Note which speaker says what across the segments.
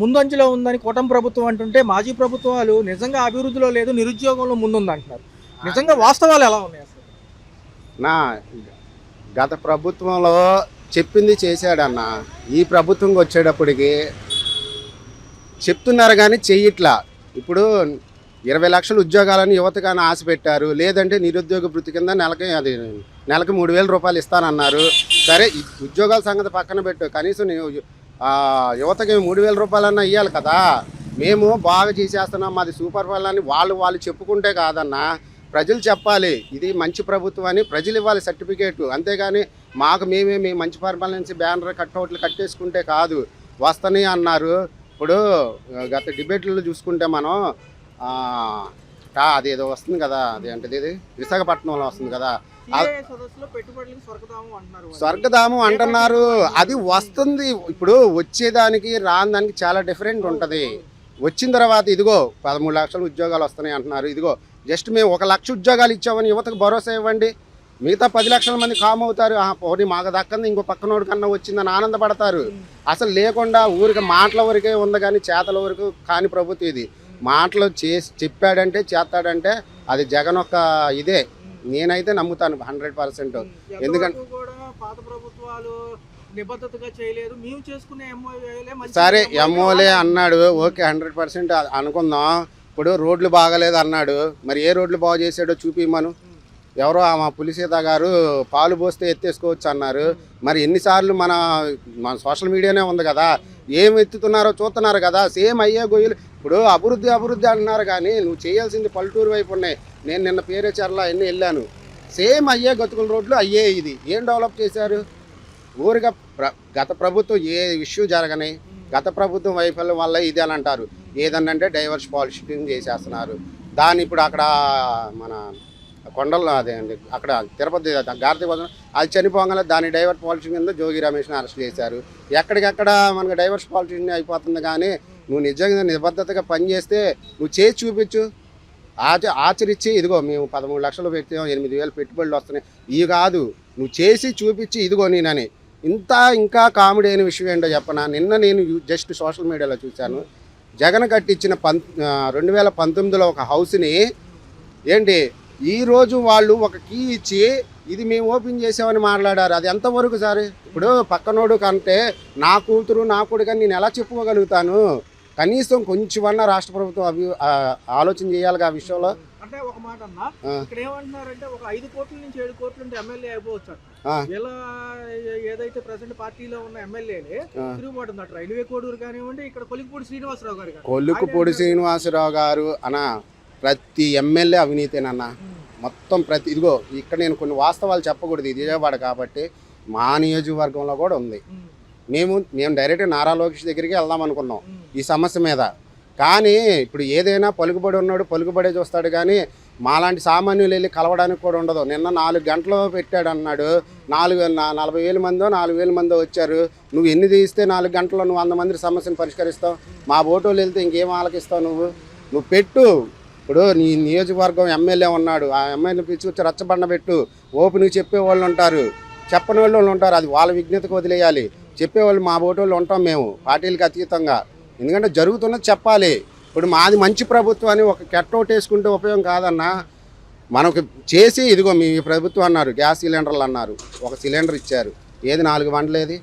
Speaker 1: ముందంజలో ఉందని కూటమి ప్రభుత్వం అంటుంటే మాజీ ప్రభుత్వాలు నిజంగా అభివృద్ధిలో లేదు, నిరుద్యోగంలో ముందుంది అంటున్నారు. నిజంగా వాస్తవాలు ఎలా ఉన్నాయి అసలు?
Speaker 2: నా గత ప్రభుత్వంలో చెప్పింది చేశాడన్న. ఈ ప్రభుత్వంకి వచ్చేటప్పటికి చెప్తున్నారు కానీ చెయ్యట్లా. ఇప్పుడు 20 లక్షల ఉద్యోగాలని యువతగానే ఆశ పెట్టారు. లేదంటే నిరుద్యోగ వృత్తి కింద నెలకి 3,000 రూపాయలు ఇస్తానన్నారు. సరే, ఉద్యోగాల సంగతి పక్కన పెట్టు, కనీసం యువతకి 3,000 రూపాయలన్నా ఇవ్వాలి కదా. మేము బాగా చేసేస్తున్నాం, మాది సూపర్ అని వాళ్ళు చెప్పుకుంటే కాదన్నా, ప్రజలు చెప్పాలి ఇది మంచి ప్రభుత్వం అని. ప్రజలు ఇవ్వాలి సర్టిఫికేట్. అంతేగాని మేము మంచి పరిపాలన బ్యానర్ కట్అవుట్లు కట్టేసుకుంటే కాదు. వస్తని అన్నారు. ఇప్పుడు గత డిబేట్లలో చూసుకుంటే మనం అదేదో వస్తుంది కదా, అదేంటిది విశాఖపట్నంలో వస్తుంది కదా, స్వర్గధామం అంటున్నారు. అది వస్తుంది. ఇప్పుడు వచ్చేదానికి రాని దానికి చాలా డిఫరెంట్ ఉంటుంది. వచ్చిన తర్వాత ఇదిగో 13 లక్షల ఉద్యోగాలు వస్తున్నాయి అంటున్నారు. ఇదిగో జస్ట్ మేము 1 లక్ష ఉద్యోగాలు ఇచ్చామని యువతకు భరోసా ఇవ్వండి. మిగతా 10 లక్షల మంది కామ్ అవుతారు. పోనీ మాకు దక్కంది ఇంకో పక్కనోడి కన్నా వచ్చిందని ఆనందపడతారు. అసలు లేకుండా ఊరికి మాటల వరకే ఉంది కానీ చేతల వరకు కాని ప్రభుత్వం ఇది. మాటలు చెప్పాడంటే చేస్తాడంటే అది జగన్ ఒక ఇదే. నేనైతే నమ్ముతాను 100%. ఎందుకంటే సరే ఎంఓలే అన్నాడు, ఓకే 100% అనుకుందాం. ఇప్పుడు రోడ్లు బాగలేదు అన్నాడు. మరి ఏ రోడ్లు బాగు చేసాడో చూపిమను. ఎవరో మా పులిసీత గారు పాలు పోస్తే ఎత్తేసుకోవచ్చు అన్నారు. మరి ఎన్నిసార్లు మన సోషల్ మీడియానే ఉంది కదా, ఏం ఎత్తుతున్నారో చూస్తున్నారు కదా. సేమ్ అయ్యే గొయ్యలు. ఇప్పుడు అభివృద్ధి అంటున్నారు కానీ నువ్వు చేయాల్సింది పల్లెటూరు వైపు ఉన్నాయి. నేను నిన్న పేరేచర్ల ఎన్ని వెళ్ళాను. సేమ్ అయ్యే గతుకుల రోడ్లు అయ్యే. ఇది ఏం డెవలప్ చేశారు? ఊరిగా గత ప్రభుత్వం ఏ ఇష్యూ జరగని గత ప్రభుత్వం వైఫల్యం వల్ల ఇది అని అంటారు. ఏదన్నంటే డైవర్స్ పాలిటిక్స్ చేసేస్తున్నారు. దాన్ని ఇప్పుడు అక్కడ మన కొండల్లో అదే అండి, అక్కడ తిరుపతి గార్తీ వదన అది చనిపోగానే దాని డైవర్స్ పాలిటిక్స్ కింద జోగి రమేష్ని అరెస్ట్ చేశారు. ఎక్కడికెక్కడ మనకు డైవర్స్ పాలిటిక్స్ అయిపోతుంది. కానీ నువ్వు నిజంగా నిబద్ధతగా పనిచేస్తే నువ్వు చేసి చూపించు, ఆచరించి ఇదిగో మేము 13 లక్షలు పెట్టాం, 8,000 పెట్టుబడులు వస్తున్నాయి. ఇవి కాదు, నువ్వు చేసి చూపించి ఇదిగో నేనని. ఇంకా కామెడీ అయిన విషయం ఏంటో చెప్పనా, నిన్న నేను జస్ట్ సోషల్ మీడియాలో చూశాను. జగన్ కట్టించిన 2019లో ఒక హౌస్ని ఏంటి ఈరోజు వాళ్ళు ఒక కీ ఇచ్చి ఇది మేము ఓపెన్ చేసామని మాట్లాడారు. అది ఎంతవరకు సరే? ఇప్పుడు పక్కనోడు కంటే నా కూతురు నా కొడుకు అని నేను ఎలా చెప్పుకోగలుగుతాను? కనీసం కొంచెమన్నా రాష్ట్ర ప్రభుత్వం ఆలోచన చేయాలి ఆ విషయంలో.
Speaker 1: అంటే ఒక మాట అన్నా, ఇక్కడ ఏమంటున్నారంటే ఒక 5 కోట్ల నుంచి 7 కోట్ల నుండి ఎమ్మెల్యే అయిపోవచ్చు. ఇలా ఏదైతే ప్రెసెంట్ పార్టీలో ఉన్న ఎమ్మెల్యేలే తిరుగుబాటు ఉందట. రైల్వే కోడూరు కానివ్వండి, ఇక్కడ కొలిక్పూడి శ్రీనివాసరావు గారు అన్న
Speaker 2: ప్రతి ఎమ్మెల్యే అవినీతేనన్నా. మొత్తం ఇదిగో ఇక్కడ నేను కొన్ని వాస్తవాలు చెప్పకూడదు, ఇది విజయవాడ కాబట్టి. మా నియోజకవర్గంలో కూడా ఉంది. మేము డైరెక్ట్ నారా లోకేష్ దగ్గరికి వెళ్దాం అనుకున్నాం ఈ సమస్య మీద. కానీ ఇప్పుడు ఏదైనా పలుకుబడి ఉన్నాడు పలుకుబడే చూస్తాడు కానీ మాలాంటి సామాన్యులు వెళ్ళి కలవడానికి కూడా ఉండదు. నిన్న 4 గంటలు పెట్టాడు అన్నాడు. 40,000 మందో 4,000 మందో వచ్చారు. నువ్వు ఎన్ని తీస్తే 4 గంటల్లో నువ్వు 100 మంది సమస్యను పరిష్కరిస్తావు? మా ఓటోలు వెళ్తే ఇంకేం ఆలకిస్తావు? నువ్వు పెట్టు. ఇప్పుడు నీ నియోజకవర్గం ఎమ్మెల్యే ఉన్నాడు, ఆ ఎమ్మెల్యే పిలిచి రచ్చబండ పెట్టు. ఓపెన్గా చెప్పేవాళ్ళు ఉంటారు, చెప్పని వాళ్ళు ఉంటారు. అది వాళ్ళ విజ్ఞతకు వదిలేయాలి. చెప్పేవాళ్ళు మా ఓటోళ్ళు ఉంటాం మేము పార్టీలకు అతీతంగా. ఎందుకంటే జరుగుతున్నది చెప్పాలి. ఇప్పుడు మాది మంచి ప్రభుత్వం అని ఒక కట్అవుట్ వేసుకుంటే ఉపయోగం కాదన్నా. మనకు చేసి ఇదిగో మీ ప్రభుత్వం అన్నారు, గ్యాస్ సిలిండర్లు అన్నారు, ఒక సిలిండర్ ఇచ్చారు. ఏది 4 మంటలేది?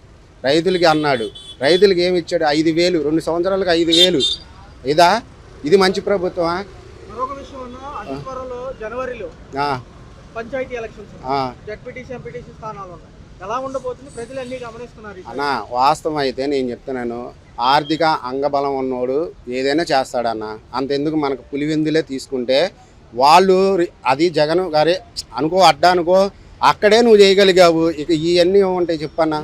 Speaker 2: రైతులకి అన్నాడు, రైతులకి ఏమి ఇచ్చాడు? 5,000, 2 సంవత్సరాలకు 5,000. ఇది మంచి ప్రభుత్వమా?
Speaker 1: జనవరిలో పంచాయతీ ఎలక్షన్స్, జడ్పీటీసీ ఎంపీటీసీ స్థానాలు ఉన్నాయి. ఎలా ఉండబోతుంది? ప్రజలు అన్ని గమనిస్తున్నారు
Speaker 2: అన్న. వాస్తవం అయితే నేను చెప్తున్నాను, ఆర్థిక అంగబలం ఉన్నోడు ఏదైనా చేస్తాడన్న. అంతెందుకు మనకు పులివెందులే తీసుకుంటే వాళ్ళు అది జగన్ గారే అనుకో, అడ్డా అనుకో, అక్కడే నువ్వు చేయగలిగావు. ఇక ఇవన్నీ ఉంటాయి చెప్పన్నా.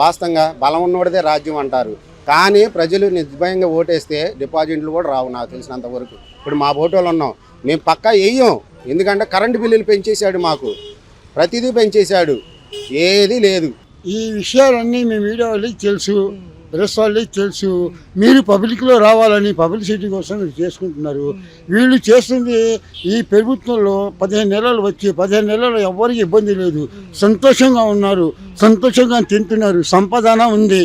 Speaker 2: వాస్తవంగా బలం ఉన్నోడిదే రాజ్యం అంటారు. కానీ ప్రజలు నిర్భయంగా ఓటేస్తే డిపాజిట్లు కూడా రావు నాకు తెలిసినంత వరకు. ఇప్పుడు మా ఓటోలు ఉన్నాం, మేము పక్కా వేయం. ఎందుకంటే కరెంటు బిల్లులు పెంచేశాడు, మాకు ప్రతిదీ పెంచేశాడు, ఏది లేదు.
Speaker 3: ఈ విషయాలన్నీ మీ మీడియా వాళ్ళకి తెలుసు, ప్రెస్ వాళ్ళకి తెలుసు. మీరు పబ్లిక్లో రావాలని పబ్లిసిటీ కోసం చేసుకుంటున్నారు. వీళ్ళు చేస్తుంది ఈ ప్రభుత్వంలో 15 నెలలు వచ్చి 15 నెలలు ఎవరికి ఇబ్బంది లేదు, సంతోషంగా ఉన్నారు, సంతోషంగా తింటున్నారు, సంపాదన ఉంది.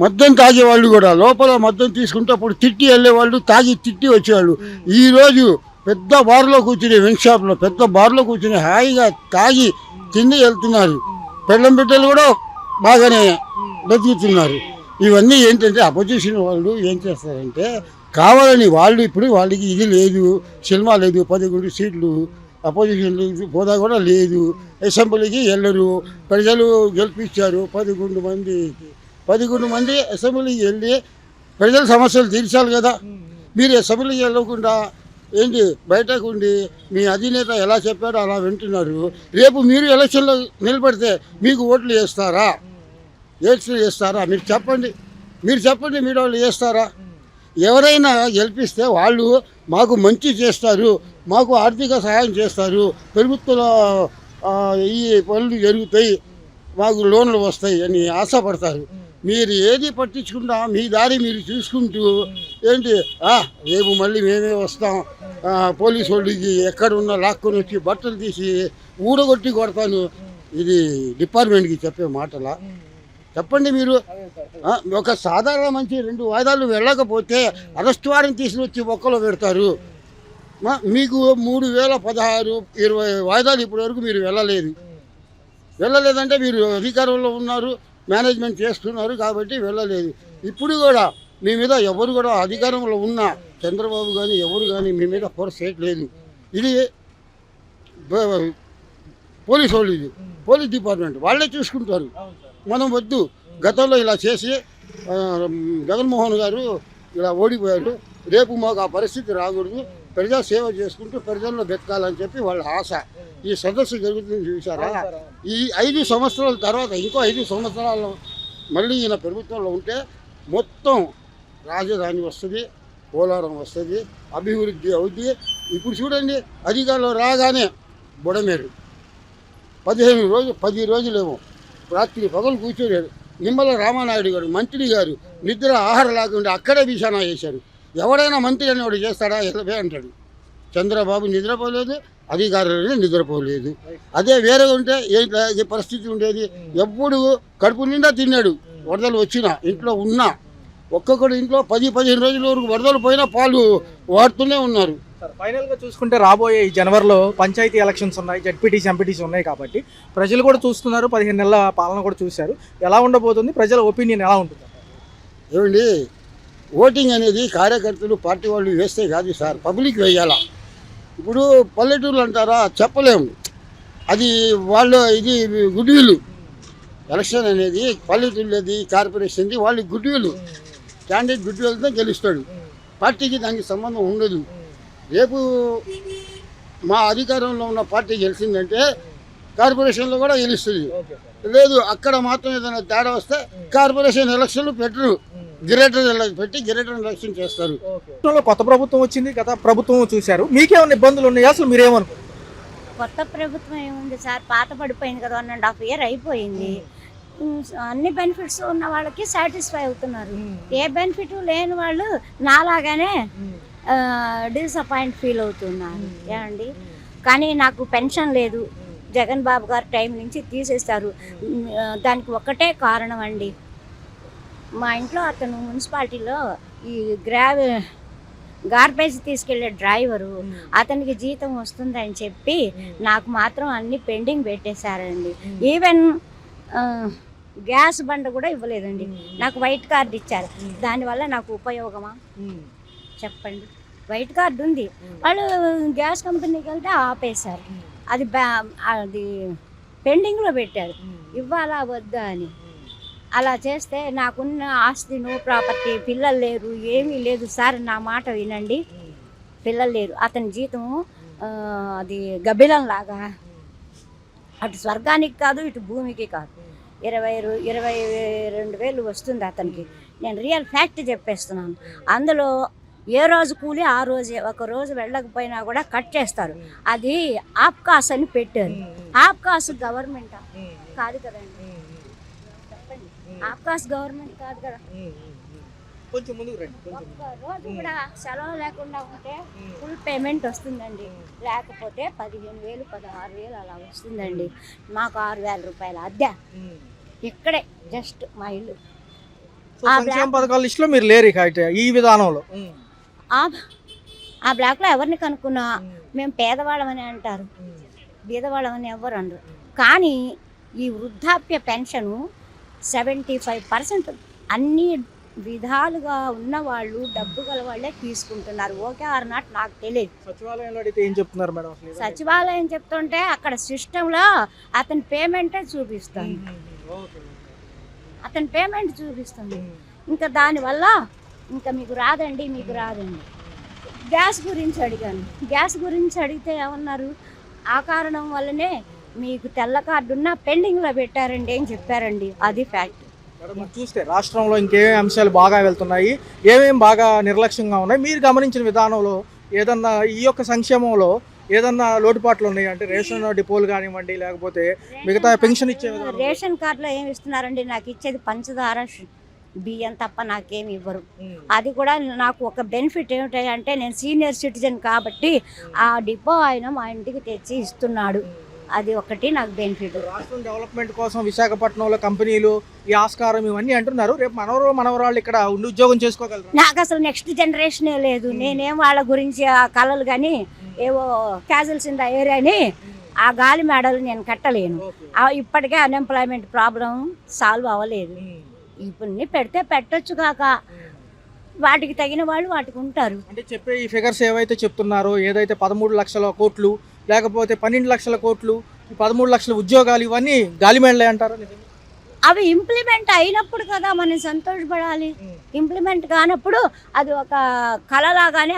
Speaker 3: మద్యం తాగేవాళ్ళు కూడా లోపల మద్యం తీసుకుంటే అప్పుడు తిట్టి వెళ్ళేవాళ్ళు, తాగి తిట్టి వచ్చేవాళ్ళు. ఈరోజు పెద్ద బార్లో కూర్చుని, వెన్ షాప్లో పెద్ద బార్లో కూర్చుని హాయిగా తాగి తిండి వెళ్తున్నారు. పెళ్ళం బిడ్డలు కూడా బాగానే బతుకుతున్నారు. ఇవన్నీ ఏంటంటే అపోజిషన్ వాళ్ళు ఏం చేస్తారంటే కావాలని వాళ్ళు ఇప్పుడు వాళ్ళకి ఇది లేదు, సినిమా లేదు, 11 సీట్లు అపోజిషన్ హోదా కూడా లేదు, అసెంబ్లీకి వెళ్ళరు. ప్రజలు గెలిపించారు 11 మంది అసెంబ్లీకి వెళ్ళి ప్రజల సమస్యలు తీర్చాలి కదా. మీరు అసెంబ్లీకి వెళ్ళకుండా ఏంటి బయటకు ఉండి మీ అధినేత ఎలా చెప్పాడో అలా వింటున్నారు. రేపు మీరు ఎలక్షన్లో నిలబడితే మీకు ఓట్లు వేస్తారా? వేస్తారా? మీరు చెప్పండి మీరు వాళ్ళు వేస్తారా? ఎవరైనా గెలిపిస్తే వాళ్ళు మాకు మంచి చేస్తారు, మాకు ఆర్థిక సహాయం చేస్తారు, ప్రభుత్వంలో ఈ పనులు జరుగుతాయి, మాకు లోన్లు వస్తాయి అని ఆశపడతారు. మీరు ఏది పట్టించుకుంటా మీ దారి మీరు చూసుకుంటూ ఏంటి రేపు మళ్ళీ మేమే వస్తాం, పోలీసు వాళ్ళకి ఎక్కడున్నా లాక్కొని వచ్చి బట్టలు తీసి ఊడగొట్టి కొడతాను, ఇది డిపార్ట్మెంట్కి చెప్పే మాటలా? చెప్పండి మీరు. ఒక సాధారణ మంచి 2 వాయిదాలు వెళ్ళకపోతే అరెస్ట్ వారెంట్ తీసుకొచ్చి ఒక్కలో పెడతారు. మీకు 3016, 20 వాయిదాలు ఇప్పటి వరకు మీరు వెళ్ళలేదంటే మీరు అధికారంలో ఉన్నారు, మేనేజ్మెంట్ చేస్తున్నారు కాబట్టి వెళ్ళలేదు. ఇప్పుడు కూడా మీ మీద ఎవరు కూడా అధికారంలో ఉన్న చంద్రబాబు కానీ ఎవరు కానీ మీ మీద ఫోర్స్ చేయట్లేదు. ఇది పోలీసు వాళ్ళు, ఇది పోలీస్ డిపార్ట్మెంట్ వాళ్ళే చూసుకుంటారు. మనం వద్దు. గతంలో ఇలా చేసి జగన్మోహన్ గారు ఇలా ఓడిపోయారు, రేపు మాకు ఆ పరిస్థితి రాకూడదు, ప్రజా సేవ చేసుకుంటూ ప్రజల్లో బతకాలని చెప్పి వాళ్ళ ఆశ. ఈ సదస్సు జరుగుతుంది చూసారా? ఈ 5 సంవత్సరాల తర్వాత ఇంకో 5 సంవత్సరాలు మళ్ళీ ఈయన ప్రభుత్వంలో ఉంటే మొత్తం రాజధాని వస్తుంది, పోలవరం వస్తుంది, అభివృద్ధి అవుద్ది. ఇప్పుడు చూడండి అధికారంలో రాగానే బుడమేరు 10 రోజులేమో రాత్రి పగలు కూర్చోలేడు. నిమ్మల రామానాయుడు గారు మంత్రి గారు నిద్ర ఆహారం లేకుండా అక్కడే బిషానా చేశారు. ఎవడైనా మంత్రి అనేవాడు చేస్తాడా? ఎలవే అంటాడు. చంద్రబాబు నిద్రపోలేదు, అధికారులు నిద్రపోలేదు. అదే వేరే ఉంటే ఏ పరిస్థితి ఉండేది? ఎప్పుడు కడుపు నిండా తిన్నాడు, వరదలు వచ్చినా ఇంట్లో ఉన్నా. ఒక్కొక్కడు ఇంట్లో 10-15 రోజుల వరకు వరదలు పోయినా పాలు వాడుతూనే ఉన్నారు.
Speaker 1: ఫైనల్గా చూసుకుంటే రాబోయే ఈ జనవరిలో పంచాయతీ ఎలక్షన్స్ ఉన్నాయి, జడ్పీటీసీ ఎంపీటీసీ ఉన్నాయి కాబట్టి ప్రజలు కూడా చూస్తున్నారు, 15 నెలల పాలన కూడా చూశారు. ఎలా ఉండబోతుంది? ప్రజల ఒపీనియన్ ఎలా ఉంటుంది?
Speaker 3: ఏమండి, ఓటింగ్ అనేది కార్యకర్తలు పార్టీ వాళ్ళు వేస్తే కాదు సార్, పబ్లిక్ వేయాలా. ఇప్పుడు పల్లెటూర్లు అంటారా, చెప్పలేము. అది వాళ్ళు ఇది గుడ్విల్. ఎలక్షన్ అనేది పల్లెటూళ్ళది, కార్పొరేషన్ది, వాళ్ళు గుడ్విల్. క్యాండిడేట్ గుడ్విల్తో గెలుస్తాడు, పార్టీకి దానికి సంబంధం ఉండదు. రేపు మా అధికారంలో ఉన్న పార్టీ గెలిచిందంటే కార్పొరేషన్లో కూడా గెలుస్తుంది. లేదు అక్కడ మాత్రం ఏదైనా తేడా వస్తే కార్పొరేషన్ ఎలక్షన్లు పెట్టరు, గ్రేటర్ ఎలక్షన్ చేస్తారు.
Speaker 1: కొత్త ప్రభుత్వం వచ్చింది, గత ప్రభుత్వం చూశారు, మీకేమైనా ఇబ్బందులు ఉన్నాయా? అసలు మీరేమనుకో?
Speaker 4: కొత్త ప్రభుత్వం ఏముంది సార్, పాత పడిపోయింది కదా, 1.5 year అయిపోయింది. అన్ని బెనిఫిట్స్ ఉన్న వాళ్ళకి సాటిస్ఫై అవుతున్నారు. ఏ బెనిఫిట్ లేని వాళ్ళు నాలాగానే డిసప్పాయింట్ ఫీల్ అవుతున్నారు. ఏమండి, కానీ నాకు పెన్షన్ లేదు, జగన్ బాబు గారు టైం నుంచి తీసేస్తారు. దానికి ఒక్కటే కారణం అండి, మా ఇంట్లో అతను మున్సిపాలిటీలో ఈ గార్బేజ్ తీసుకెళ్లే డ్రైవరు, అతనికి జీతం వస్తుందని చెప్పి నాకు మాత్రం అన్ని పెండింగ్ పెట్టేశారండి. ఈవెన్ గ్యాస్ బండ కూడా ఇవ్వలేదండి, నాకు వైట్ కార్డు ఇచ్చారు. దానివల్ల నాకు ఉపయోగమా చెప్పండి? వైట్ కార్డు ఉంది, వాళ్ళు గ్యాస్ కంపెనీకి వెళ్తే ఆపేశారు, అది పెండింగ్లో పెట్టారు, ఇవ్వాలా వద్దా అని. అలా చేస్తే నాకున్న ఆస్తి నో ప్రాపర్టీ, పిల్లలు లేరు, ఏమీ లేదు సార్, నా మాట వినండి. పిల్లలు లేరు, అతని జీతము అది గబ్బిలంలాగా, అటు స్వర్గానికి కాదు ఇటు భూమికి కాదు, 22,000 వస్తుంది అతనికి. నేను రియల్ ఫ్యాక్ట్ చెప్పేస్తున్నాను. అందులో ఏ రోజు కూలి ఆ రోజే, ఒక రోజు వెళ్ళకపోయినా కూడా కట్ చేస్తారు. అది ఆప్కాస్ అని పెట్టారు. ఆప్కాస్ గవర్నమెంటా? కాదు కదండి, చెప్పండి. ఆప్కాస్ గవర్నమెంట్ కాదు కదా.
Speaker 1: కొంచెం ముందుకు రండి.
Speaker 4: ఒక్క రోజు కూడా సెలవు లేకుండా ఉంటే ఫుల్ పేమెంట్ వస్తుందండి, లేకపోతే 15,000 16,000 అలా వస్తుందండి. మాకు 6,000 రూపాయల అద్దె, ఇక్కడే జస్ట్ మా ఇల్లు.
Speaker 1: సో సంక్షేమ పథకాల లిస్టులో మీరు లేరు ఇక అయితే ఈ విధానంలో.
Speaker 4: ఆ బ్లాక్లో ఎవరిని కనుక్కున్నా మేము పేదవాళ్ళమని అంటారు, బీదవాళ్ళమని ఎవరు అనరు. కానీ ఈ వృద్ధాప్య పెన్షను 75% అన్ని విధాలుగా ఉన్నవాళ్ళు డబ్బు గల వాళ్ళే తీసుకుంటున్నారు. ఓకే ఆర్ నాట్ నాకు తెలియదు.
Speaker 1: సచివాలయంలో అడిగితే ఏం చెప్తున్నారు మేడం అసలు?
Speaker 4: సచివాలయం చెప్తుంటే అక్కడ సిస్టంలో అతని పేమెంటే చూపిస్తాను, అతని పేమెంట్ చూపిస్తుంది. ఇంకా దానివల్ల ఇంకా మీకు రాదండి. గ్యాస్ గురించి అడిగాను, గ్యాస్ గురించి అడిగితే ఏమన్నారు, ఆ కారణం వల్లనే మీకు తెల్ల కార్డు ఉన్న పెండింగ్లో పెట్టారండి అని చెప్పారండి. అది ఫ్యాక్ట్.
Speaker 1: మేడం చూస్తే రాష్ట్రంలో ఇంకేమేమి అంశాలు బాగా వెళ్తున్నాయి, ఏమేమి బాగా నిర్లక్ష్యంగా ఉన్నాయి, మీరు గమనించిన విధానంలో ఏదన్నా ఈ యొక్క సంక్షేమంలో ఏదన్నా లోటుపాట్లు ఉన్నాయి అంటే రేషన్ డిపోలు కానివ్వండి, లేకపోతే మిగతా పెన్షన్ ఇచ్చే విధానం?
Speaker 4: రేషన్ కార్డులో ఏమి ఇస్తున్నారండి, నాకు ఇచ్చేది పంచదార బియ్యం తప్ప నాకేమి ఇవ్వరు. అది కూడా నాకు ఒక బెనిఫిట్ ఏమిటంటే నేను సీనియర్ సిటిజన్ కాబట్టి ఆ డిపో ఆయన మా ఇంటికి తెచ్చి ఇస్తున్నాడు. అది ఒకటి నాకు బెనిఫిట్.
Speaker 1: రాష్ట్రం డెవలప్మెంట్ కోసం విశాఖపట్నంలో కంపెనీలు ఈ ఆస్కారం ఇవన్నీ అంటున్నారు. రేపు మనవరాళ్ళు ఇక్కడ ఉండి ఉద్యోగం చేసుకోగలరు?
Speaker 4: నాకు అసలు నెక్స్ట్ జనరేషనే లేదు. నేనేం వాళ్ళ గురించి ఆ కళలు కానీ ఏవో క్యాజువల్స్ ఇన్ ద ఏరియాని ఆ గాలి మేడలు నేను కట్టలేను. ఇప్పటికే అన్ఎంప్లాయ్మెంట్ ప్రాబ్లం సాల్వ్ అవ్వలేదు. ఇప్పుడు పెడితే పెట్టొచ్చు కాక వాటికి తగిన వాళ్ళు వాటికి ఉంటారు.
Speaker 1: అంటే చెప్పే ఈ ఫిగర్స్ ఏవైతే చెప్తున్నారో, ఏదైతే 13 లక్షల కోట్లు లేకపోతే 12 లక్షల కోట్లు, 13 లక్షల ఉద్యోగాలు, ఇవన్నీ గాలిమేడలే అంటారా?
Speaker 4: అవి ఇంప్లిమెంట్ అయినప్పుడు కదా మనం సంతోషపడాలి. ఇంప్లిమెంట్ కానప్పుడు అది ఒక కళలాగానే